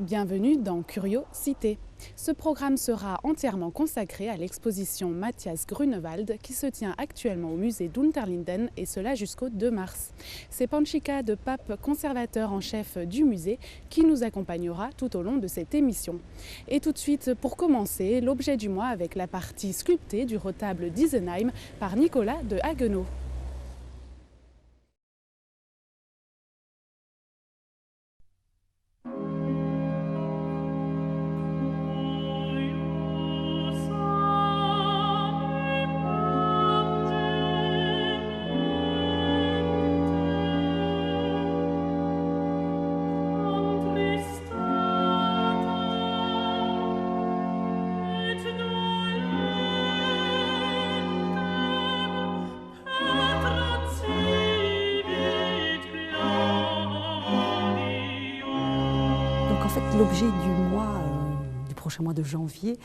Bienvenue dans Curiosité. Ce programme sera entièrement consacré à l'exposition Matthias Grunewald qui se tient actuellement au musée d'Unterlinden et cela jusqu'au 2 mars. C'est Panchika de Pape, conservateur en chef du musée, qui nous accompagnera tout au long de cette émission. Et tout de suite, pour commencer, l'objet du mois avec la partie sculptée du retable d'Isenheim par Nicolas de Haguenau. L'objet du mois, du prochain mois de janvier,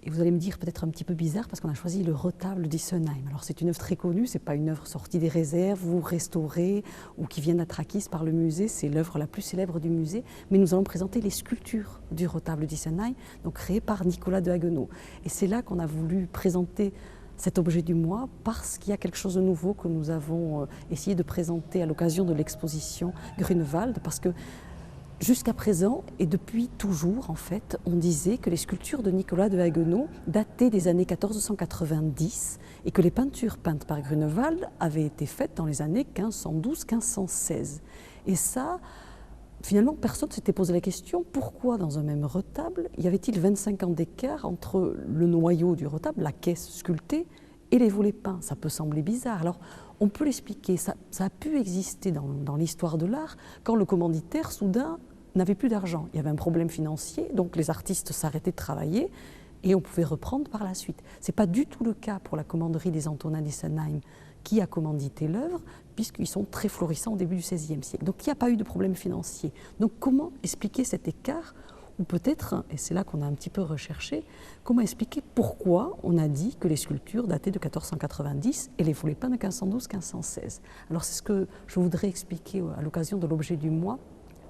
et vous allez me dire peut-être un petit peu bizarre parce qu'on a choisi le retable d'Isenheim. Alors c'est une œuvre très connue, c'est pas une œuvre sortie des réserves ou restaurée ou qui vient d'être acquise par le musée, c'est l'œuvre la plus célèbre du musée, mais nous allons présenter les sculptures du retable d'Isenheim, donc créées par Nicolas de Haguenau. Et c'est là qu'on a voulu présenter cet objet du mois parce qu'il y a quelque chose de nouveau que nous avons essayé de présenter à l'occasion de l'exposition Grunewald, parce que jusqu'à présent, et depuis toujours en fait, on disait que les sculptures de Nicolas de Haguenau dataient des années 1490 et que les peintures peintes par Grunewald avaient été faites dans les années 1512-1516. Et ça, finalement, personne ne s'était posé la question, pourquoi dans un même retable, y avait-il 25 ans d'écart entre le noyau du retable, la caisse sculptée, et les volets peints? Ça peut sembler bizarre. Alors, on peut l'expliquer, ça a pu exister dans l'histoire de l'art quand le commanditaire, soudain, n'avait plus d'argent. Il y avait un problème financier, donc les artistes s'arrêtaient de travailler et on pouvait reprendre par la suite. Ce n'est pas du tout le cas pour la commanderie des Antonins d'Isenheim qui a commandité l'œuvre, puisqu'ils sont très florissants au début du XVIe siècle. Donc il n'y a pas eu de problème financier. Donc comment expliquer cet écart? Ou peut-être, et c'est là qu'on a un petit peu recherché, comment expliquer pourquoi on a dit que les sculptures dataient de 1490 et les volets peints de 1512-1516. Alors c'est ce que je voudrais expliquer à l'occasion de l'objet du mois,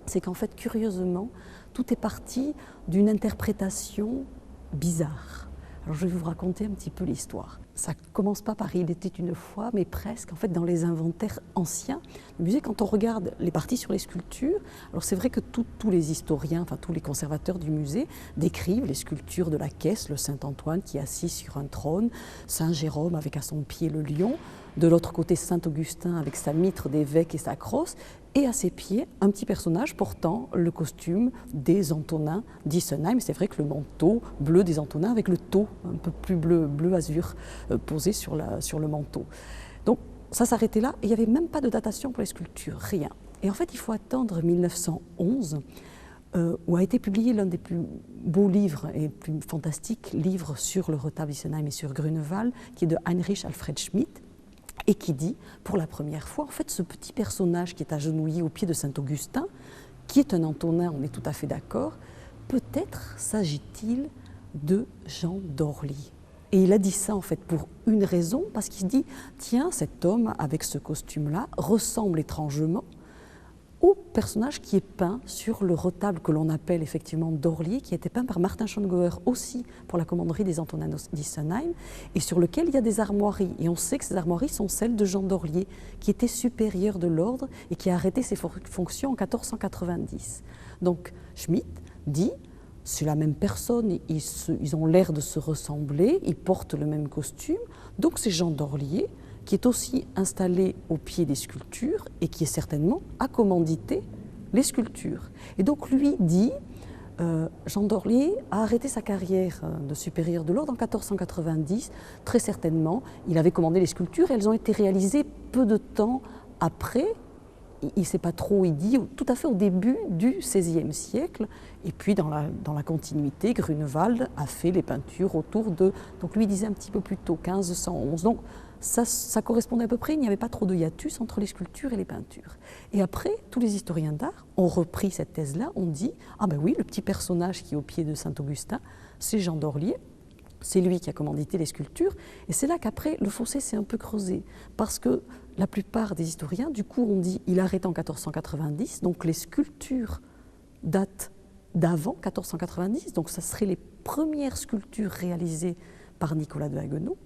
c'est qu'en fait, curieusement, tout est parti d'une interprétation bizarre. Alors je vais vous raconter un petit peu l'histoire. Ça ne commence pas par « il était une fois », mais presque. En fait, dans les inventaires anciens du musée, quand on regarde les parties sur les sculptures, alors c'est vrai que tous les historiens, enfin tous les conservateurs du musée décrivent les sculptures de la caisse, le Saint-Antoine qui est assis sur un trône, Saint-Jérôme avec à son pied le lion, de l'autre côté Saint-Augustin avec sa mitre d'évêque et sa crosse, et à ses pieds, un petit personnage portant le costume des Antonins d'Isenheim. C'est vrai que le manteau bleu des Antonins avec le tau un peu plus bleu azur posé sur le manteau. Donc ça s'arrêtait là et il n'y avait même pas de datation pour les sculptures, rien. Et en fait, il faut attendre 1911 où a été publié l'un des plus beaux livres et plus fantastiques livres sur le retable d'Isenheim et sur Grunewald, qui est de Heinrich Alfred Schmidt, et qui dit, pour la première fois, en fait, ce petit personnage qui est agenouillé au pied de Saint-Augustin, qui est un Antonin, on est tout à fait d'accord, peut-être s'agit-il de Jean d'Orly. Et il a dit ça, en fait, pour une raison, parce qu'il se dit, tiens, cet homme, avec ce costume-là, ressemble étrangement au personnage qui est peint sur le retable que l'on appelle effectivement d'Orly, qui a été peint par Martin Schongauer aussi pour la commanderie des Antonins d'Isenheim, et sur lequel il y a des armoiries. Et on sait que ces armoiries sont celles de Jean d'Orly, qui était supérieur de l'ordre et qui a arrêté ses fonctions en 1490. Donc Schmidt dit, c'est la même personne, ils ont l'air de se ressembler, ils portent le même costume, donc c'est Jean d'Orly, qui est aussi installé au pied des sculptures et qui est certainement a commandité les sculptures. Et donc lui dit, Jean d'Orly a arrêté sa carrière de supérieur de l'ordre en 1490, très certainement, il avait commandé les sculptures et elles ont été réalisées peu de temps après, il ne sait pas trop, il dit tout à fait au début du XVIe siècle, et puis dans la continuité, Grunewald a fait les peintures autour de, donc lui disait un petit peu plus tôt, 1511, donc ça correspondait à peu près, il n'y avait pas trop de hiatus entre les sculptures et les peintures. Et après, tous les historiens d'art ont repris cette thèse-là, ont dit, ah ben oui, le petit personnage qui est au pied de Saint-Augustin, c'est Jean d'Orly, c'est lui qui a commandité les sculptures, et c'est là qu'après, le fossé s'est un peu creusé, parce que la plupart des historiens, du coup, ont dit, il arrête en 1490, donc les sculptures datent d'avant 1490, donc ça serait les premières sculptures réalisées par Nicolas de Haguenau.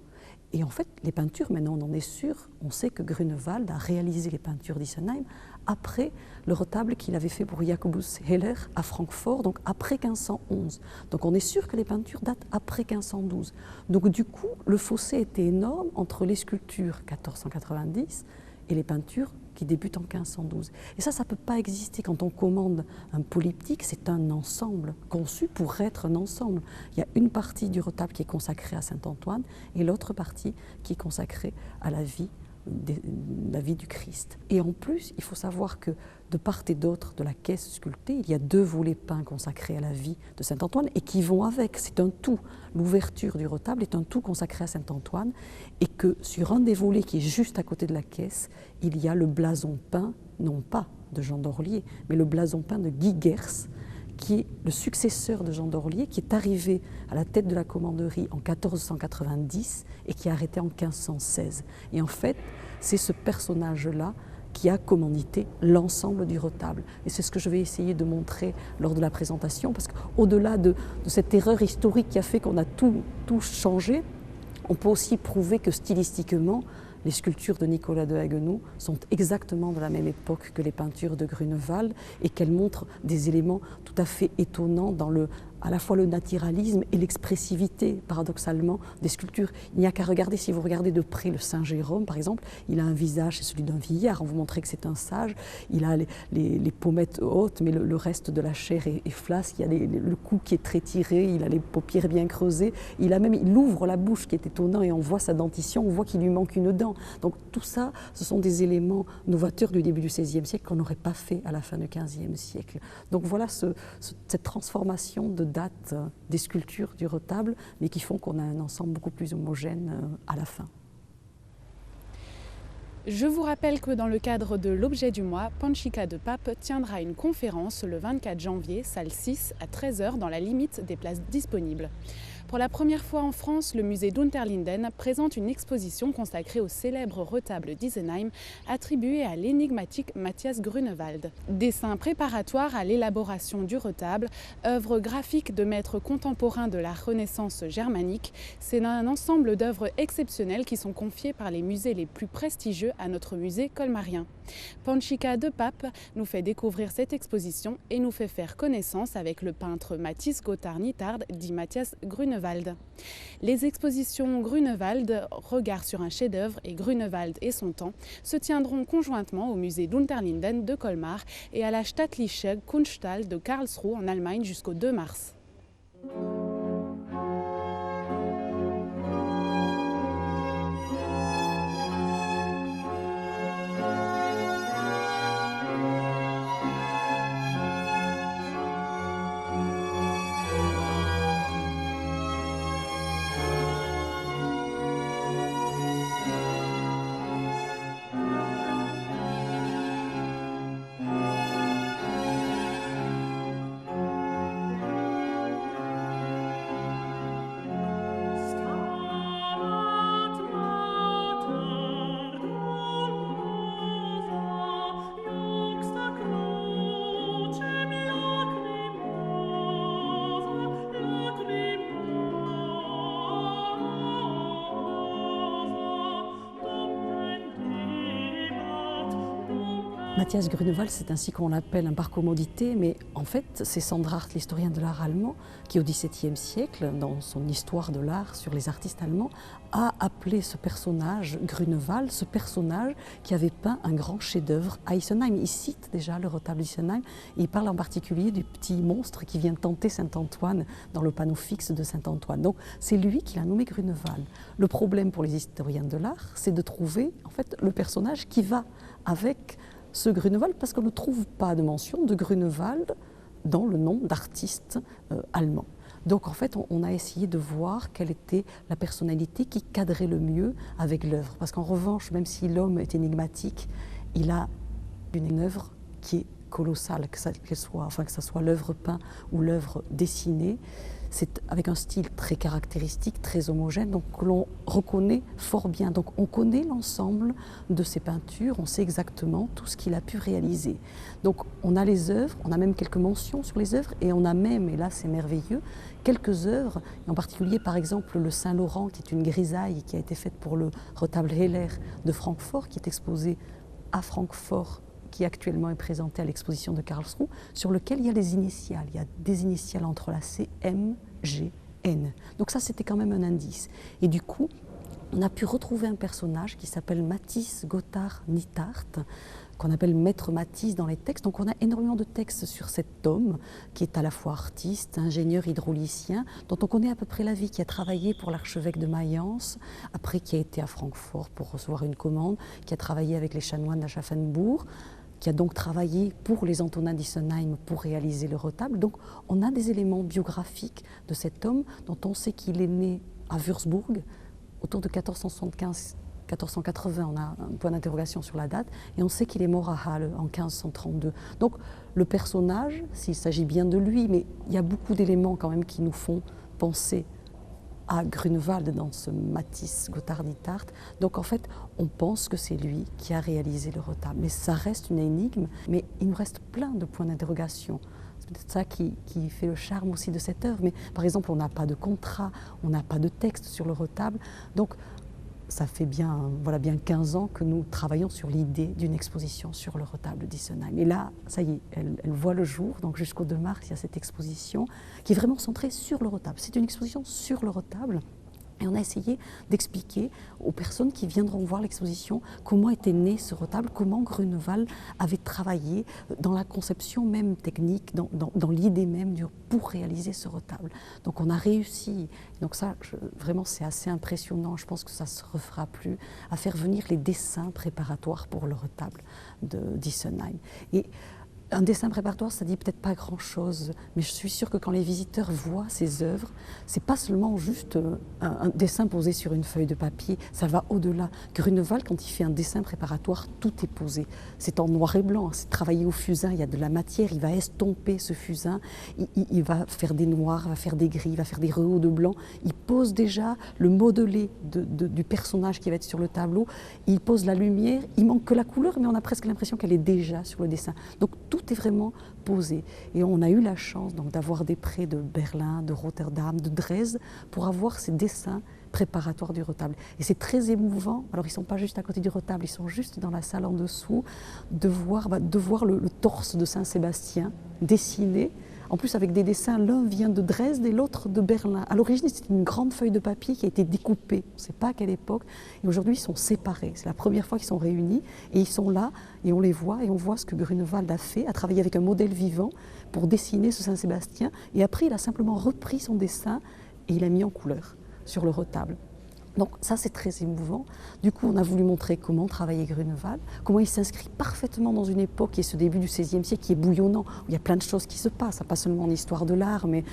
Et en fait, les peintures, maintenant on en est sûr, on sait que Grunewald a réalisé les peintures d'Isenheim après le retable qu'il avait fait pour Jacobus Heller à Francfort, donc après 1511. Donc on est sûr que les peintures datent après 1512. Donc du coup, le fossé était énorme entre les sculptures 1490 et les peintures qui débutent en 1512. Et ça ne peut pas exister. Quand on commande un polyptyque, c'est un ensemble, conçu pour être un ensemble. Il y a une partie du retable qui est consacrée à Saint-Antoine et l'autre partie qui est consacrée à la vie du Christ. Et en plus, il faut savoir que de part et d'autre de la caisse sculptée, il y a 2 volets peints consacrés à la vie de Saint-Antoine et qui vont avec. C'est un tout. L'ouverture du retable est un tout consacré à Saint-Antoine et que sur un des volets qui est juste à côté de la caisse, il y a le blason peint, non pas de Jean d'Orlier, mais le blason peint de Guy Gers, qui est le successeur de Jean d'Orlier, qui est arrivé à la tête de la commanderie en 1490 et qui est arrêté en 1516. Et en fait, c'est ce personnage-là qui a commandité l'ensemble du retable. Et c'est ce que je vais essayer de montrer lors de la présentation, parce qu'au-delà de cette erreur historique qui a fait qu'on a tout changé, on peut aussi prouver que stylistiquement, les sculptures de Nicolas de Haguenau sont exactement de la même époque que les peintures de Grunewald et qu'elles montrent des éléments tout à fait étonnants dans à la fois le naturalisme et l'expressivité, paradoxalement, des sculptures. Il n'y a qu'à regarder, si vous regardez de près le Saint Jérôme, par exemple, il a un visage, c'est celui d'un vieillard, on vous montrait que c'est un sage, il a les pommettes hautes, mais le reste de la chair est flasque, il y a le cou qui est très tiré, il a les paupières bien creusées, il ouvre la bouche qui est étonnant et on voit sa dentition, on voit qu'il lui manque une dent. Donc tout ça, ce sont des éléments novateurs du début du XVIe siècle qu'on n'aurait pas fait à la fin du XVe siècle. Donc voilà cette transformation de date des sculptures du retable, mais qui font qu'on a un ensemble beaucoup plus homogène à la fin. Je vous rappelle que dans le cadre de l'objet du mois, Panchika de Pape tiendra une conférence le 24 janvier, salle 6, à 13 h dans la limite des places disponibles. Pour la première fois en France, le musée d'Unterlinden présente une exposition consacrée au célèbre retable d'Isenheim attribué à l'énigmatique Matthias Grunewald. Dessins préparatoires à l'élaboration du retable, œuvres graphiques de maîtres contemporains de la Renaissance germanique, c'est un ensemble d'œuvres exceptionnelles qui sont confiées par les musées les plus prestigieux à notre musée colmarien. Panchika de Pape nous fait découvrir cette exposition et nous fait faire connaissance avec le peintre Mathis Gotthard-Nittard dit Matthias Grunewald. Les expositions Grunewald, Regard sur un chef-d'œuvre et Grunewald et son temps se tiendront conjointement au musée d'Unterlinden de Colmar et à la Staatliche Kunsthalle de Karlsruhe en Allemagne jusqu'au 2 mars. Matthias Grunewald, c'est ainsi qu'on l'appelle par commodité, mais en fait, c'est Sandrart, l'historien de l'art allemand, qui au XVIIe siècle, dans son histoire de l'art sur les artistes allemands, a appelé ce personnage Grunewald, ce personnage qui avait peint un grand chef-d'œuvre à Isenheim. Il cite déjà le retable d'Isenheim et il parle en particulier du petit monstre qui vient tenter Saint-Antoine dans le panneau fixe de Saint-Antoine. Donc c'est lui qui l'a nommé Grunewald. Le problème pour les historiens de l'art, c'est de trouver en fait le personnage qui va avec ce Grunewald, parce qu'on ne trouve pas de mention de Grunewald dans le nom d'artiste allemand. Donc en fait, on a essayé de voir quelle était la personnalité qui cadrait le mieux avec l'œuvre. Parce qu'en revanche, même si l'homme est énigmatique, il a une œuvre qui est colossale, que ça soit l'œuvre peinte ou l'œuvre dessinée. c'est avec un style très caractéristique, très homogène, donc que l'on reconnaît fort bien. Donc on connaît l'ensemble de ses peintures, on sait exactement tout ce qu'il a pu réaliser. Donc on a les œuvres, on a même quelques mentions sur les œuvres, et on a même, et là c'est merveilleux, quelques œuvres, en particulier par exemple le Saint-Laurent, qui est une grisaille qui a été faite pour le retable Heller de Francfort, qui est exposé à Francfort, qui actuellement est présenté à l'exposition de Karlsruhe, sur lequel il y a les initiales. Il y a des initiales entrelacées, M, G, N. Donc ça, c'était quand même un indice. Et du coup, on a pu retrouver un personnage qui s'appelle Matthijs Gotthard Nittard, qu'on appelle Maître Matisse dans les textes. Donc on a énormément de textes sur cet homme qui est à la fois artiste, ingénieur hydraulicien, dont on connaît à peu près la vie, qui a travaillé pour l'archevêque de Mayence, après qui a été à Francfort pour recevoir une commande, qui a travaillé avec les chanoines d'Aschaffenbourg, qui a donc travaillé pour les Antonins d'Isenheim pour réaliser le retable. Donc on a des éléments biographiques de cet homme dont on sait qu'il est né à Würzburg autour de 1475. 1480, on a un point d'interrogation sur la date, et on sait qu'il est mort à Halle en 1532. Donc le personnage, s'il s'agit bien de lui, mais il y a beaucoup d'éléments quand même qui nous font penser à Grunewald dans ce Matthijs Gotthard Nittard. Donc en fait, on pense que c'est lui qui a réalisé le retable. Mais ça reste une énigme, mais il nous reste plein de points d'interrogation. C'est peut-être ça qui fait le charme aussi de cette œuvre. Mais par exemple, on n'a pas de contrat, on n'a pas de texte sur le retable. Donc ça fait bien 15 ans que nous travaillons sur l'idée d'une exposition sur le retable d'Isenheim. Et là, ça y est, elle voit le jour. Donc jusqu'au 2 mars, il y a cette exposition qui est vraiment centrée sur le retable. C'est une exposition sur le retable. Et on a essayé d'expliquer aux personnes qui viendront voir l'exposition comment était né ce retable, comment Grunewald avait travaillé dans la conception même technique, dans l'idée même pour réaliser ce retable. Donc on a réussi, donc ça vraiment c'est assez impressionnant, je pense que ça ne se refera plus, à faire venir les dessins préparatoires pour le retable d'Isenheim. Et un dessin préparatoire, ça dit peut-être pas grand-chose, mais je suis sûre que quand les visiteurs voient ces œuvres, c'est pas seulement juste un dessin posé sur une feuille de papier, ça va au-delà. Grunewald, quand il fait un dessin préparatoire, tout est posé. C'est en noir et blanc, c'est travaillé au fusain, il y a de la matière, il va estomper ce fusain, il va faire des noirs, il va faire des gris, il va faire des rehauts de blanc. Il pose déjà le modelé du personnage qui va être sur le tableau, il pose la lumière, il manque que la couleur, mais on a presque l'impression qu'elle est déjà sur le dessin. Donc tout est vraiment posé. Et on a eu la chance d'avoir des prêts de Berlin, de Rotterdam, de Dresde, pour avoir ces dessins préparatoires du retable. Et c'est très émouvant, alors ils ne sont pas juste à côté du retable, ils sont juste dans la salle en dessous, de voir le torse de Saint-Sébastien dessiné, en plus avec des dessins, l'un vient de Dresde et l'autre de Berlin. À l'origine, c'était une grande feuille de papier qui a été découpée, on ne sait pas à quelle époque, et aujourd'hui ils sont séparés. C'est la première fois qu'ils sont réunis, et ils sont là, et on les voit, et on voit ce que Grunewald a fait, a travaillé avec un modèle vivant pour dessiner ce Saint-Sébastien, et après il a simplement repris son dessin, et il l'a mis en couleur sur le retable. Donc ça c'est très émouvant. Du coup on a voulu montrer comment travaillait Grunewald, comment il s'inscrit parfaitement dans une époque qui est ce début du XVIe siècle qui est bouillonnant, où il y a plein de choses qui se passent, pas seulement en histoire de l'art, mais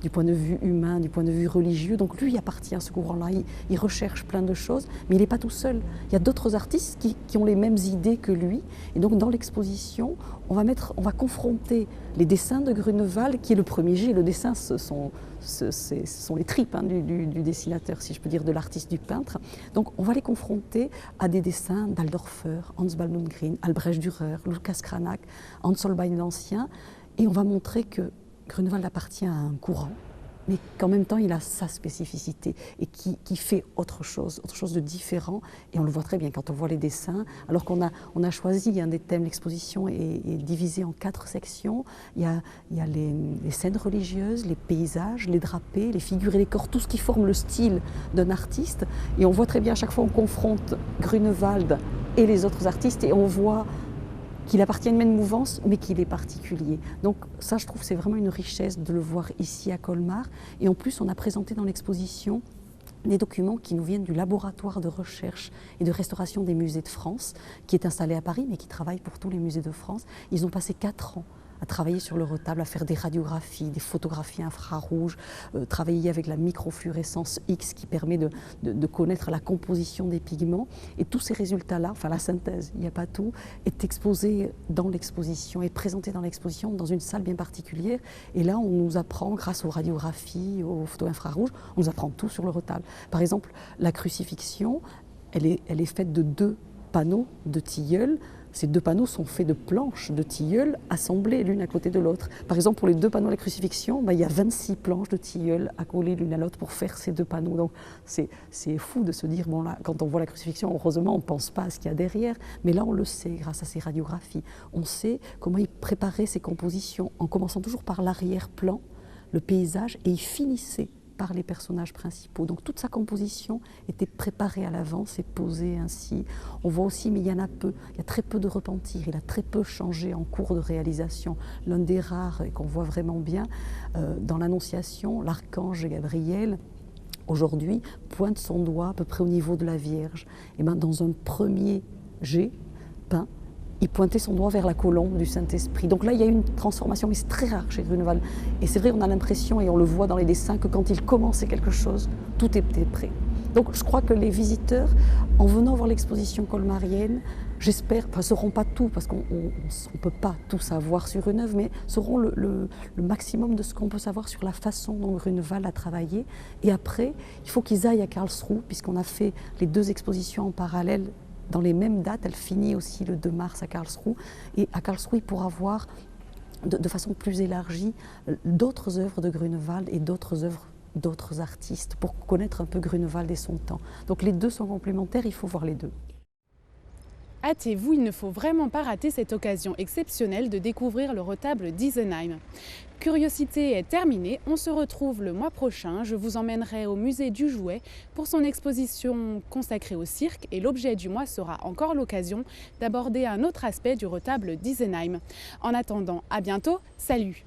du point de vue humain, du point de vue religieux. Donc lui il appartient à ce courant-là, il recherche plein de choses, mais il n'est pas tout seul. Il y a d'autres artistes qui ont les mêmes idées que lui. Et donc dans l'exposition, on va confronter les dessins de Grunewald, qui est le premier jet. Le dessin, ce sont les tripes du dessinateur, si je peux dire, de l'artiste, du peintre. Donc on va les confronter à des dessins d'Aldorfer, Hans Baldung-Grien, Albrecht Dürer, Lucas Cranach, Hans Holbein l'Ancien, et on va montrer que Grunewald appartient à un courant, mais qu'en même temps il a sa spécificité et qui fait autre chose de différent, et on le voit très bien quand on voit les dessins. Alors qu'on a choisi un des thèmes, l'exposition est divisée en 4 sections. Il y a les scènes religieuses, les paysages, les drapés, les figures et les corps, tout ce qui forme le style d'un artiste, et on voit très bien à chaque fois on confronte Grunewald et les autres artistes, et on voit qu'il appartient à une même mouvance, mais qu'il est particulier. Donc ça, je trouve, c'est vraiment une richesse de le voir ici à Colmar. Et en plus, on a présenté dans l'exposition des documents qui nous viennent du laboratoire de recherche et de restauration des musées de France, qui est installé à Paris, mais qui travaille pour tous les musées de France. Ils ont passé 4 ans à travailler sur le retable, à faire des radiographies, des photographies infrarouges, travailler avec la microfluorescence X qui permet de connaître la composition des pigments. Et tous ces résultats-là, enfin la synthèse, il n'y a pas tout, est exposé dans l'exposition, est présenté dans l'exposition dans une salle bien particulière. Et là, on nous apprend, grâce aux radiographies, aux photos infrarouges, on nous apprend tout sur le retable. Par exemple, la crucifixion, elle est faite de 2 panneaux de tilleul. Ces 2 panneaux sont faits de planches de tilleul assemblées l'une à côté de l'autre. Par exemple, pour les 2 panneaux de la crucifixion, il y a 26 planches de tilleul accolées l'une à l'autre pour faire ces 2 panneaux. Donc c'est fou de se dire, bon là, quand on voit la crucifixion, heureusement, on ne pense pas à ce qu'il y a derrière. Mais là, on le sait grâce à ces radiographies. On sait comment il préparait ces compositions, en commençant toujours par l'arrière-plan, le paysage, et il finissait par les personnages principaux. Donc toute sa composition était préparée à l'avance et posée ainsi. On voit aussi, mais il y en a peu, il y a très peu de repentir, il a très peu changé en cours de réalisation. L'un des rares et qu'on voit vraiment bien dans l'Annonciation, l'archange Gabriel, aujourd'hui, pointe son doigt à peu près au niveau de la Vierge. Et bien, dans un premier jet peint, il pointait son doigt vers la colombe du Saint-Esprit. Donc là, il y a une transformation, mais c'est très rare chez Grunewald. Et c'est vrai, on a l'impression, et on le voit dans les dessins, que quand il commençait quelque chose, tout était prêt. Donc je crois que les visiteurs, en venant voir l'exposition colmarienne, j'espère, enfin, ne sauront pas tout, parce qu'on ne peut pas tout savoir sur une œuvre, mais sauront le maximum de ce qu'on peut savoir sur la façon dont Grunewald a travaillé. Et après, il faut qu'ils aillent à Karlsruhe, puisqu'on a fait les 2 expositions en parallèle, dans les mêmes dates. Elle finit aussi le 2 mars à Karlsruhe. Et à Karlsruhe, il pourra voir de façon plus élargie d'autres œuvres de Grunewald et d'autres œuvres d'autres artistes pour connaître un peu Grunewald et son temps. Donc les 2 sont complémentaires, il faut voir les 2. Hâtez-vous, il ne faut vraiment pas rater cette occasion exceptionnelle de découvrir le retable d'Isenheim. Curiosité est terminée, on se retrouve le mois prochain. Je vous emmènerai au musée du Jouet pour son exposition consacrée au cirque et l'objet du mois sera encore l'occasion d'aborder un autre aspect du retable d'Isenheim. En attendant, à bientôt, salut!